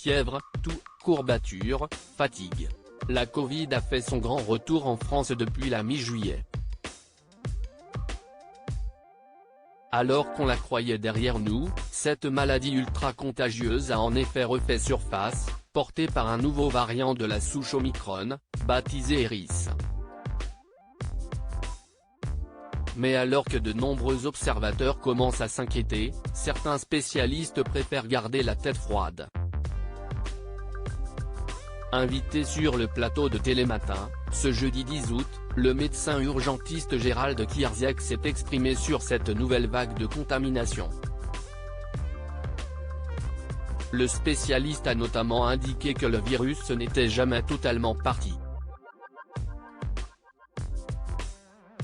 fièvre, toux, courbatures, fatigue. La Covid a fait son grand retour en France depuis la mi-juillet. Alors qu'on la croyait derrière nous, cette maladie ultra contagieuse a en effet refait surface, portée par un nouveau variant de la souche Omicron, baptisé Eris. Mais alors que de nombreux observateurs commencent à s'inquiéter, certains spécialistes préfèrent garder la tête froide. Invité sur le plateau de Télématin, ce jeudi 10 août, le médecin urgentiste Gérald Kierzek s'est exprimé sur cette nouvelle vague de contamination. Le spécialiste a notamment indiqué que le virus n'était jamais totalement parti.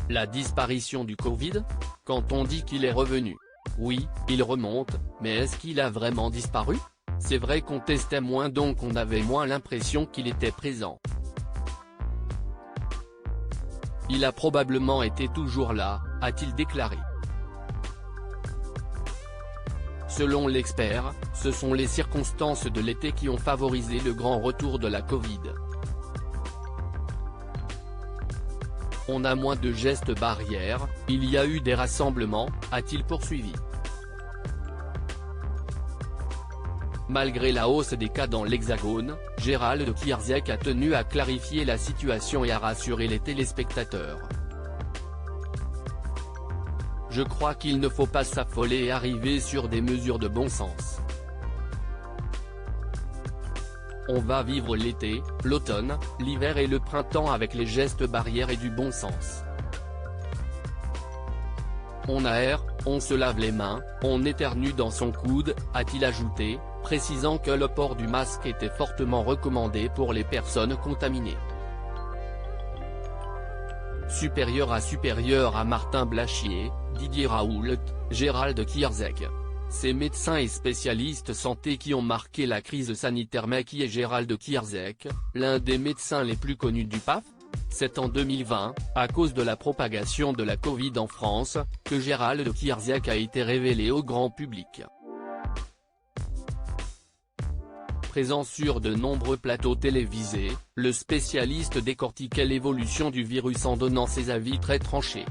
La disparition du Covid ? Quand on dit qu'il est revenu. Oui, il remonte, mais est-ce qu'il a vraiment disparu ? C'est vrai qu'on testait moins donc on avait moins l'impression qu'il était présent. Il a probablement été toujours là, a-t-il déclaré. Selon l'expert, ce sont les circonstances de l'été qui ont favorisé le grand retour de la Covid. On a moins de gestes barrières, il y a eu des rassemblements, a-t-il poursuivi. Malgré la hausse des cas dans l'Hexagone, Gérald Kierzek a tenu à clarifier la situation et à rassurer les téléspectateurs. Je crois qu'il ne faut pas s'affoler et arriver sur des mesures de bon sens. On va vivre l'été, l'automne, l'hiver et le printemps avec les gestes barrières et du bon sens. On aère, on se lave les mains, on éternue dans son coude, a-t-il ajouté, précisant que le port du masque était fortement recommandé pour les personnes contaminées. Supérieur à Martin Blachier, Didier Raoult, Gérald Kierzek. Ces médecins et spécialistes santé qui ont marqué la crise sanitaire. Mais qui est Gérald Kierzek, l'un des médecins les plus connus du PAF ? C'est en 2020, à cause de la propagation de la Covid en France, que Gérald Kierzek a été révélé au grand public. Présent sur de nombreux plateaux télévisés, le spécialiste décortiquait l'évolution du virus en donnant ses avis très tranchés.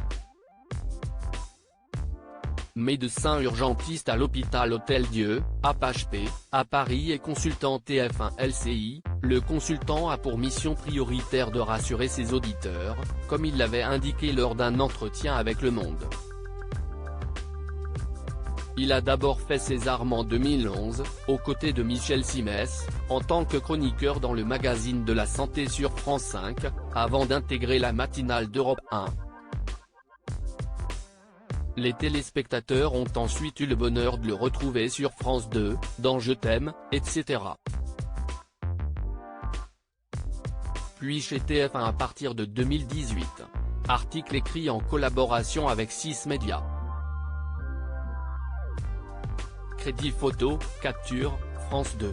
Médecin urgentiste à l'hôpital Hôtel-Dieu, APHP, à Paris et consultant TF1 LCI, le consultant a pour mission prioritaire de rassurer ses auditeurs, comme il l'avait indiqué lors d'un entretien avec Le Monde. Il a d'abord fait ses armes en 2011, aux côtés de Michel Simès, en tant que chroniqueur dans le magazine de la santé sur France 5, avant d'intégrer la matinale d'Europe 1. Les téléspectateurs ont ensuite eu le bonheur de le retrouver sur France 2, dans Je t'aime, etc. Puis chez TF1 à partir de 2018. Article écrit en collaboration avec 6 médias. Crédit photo, capture, France 2.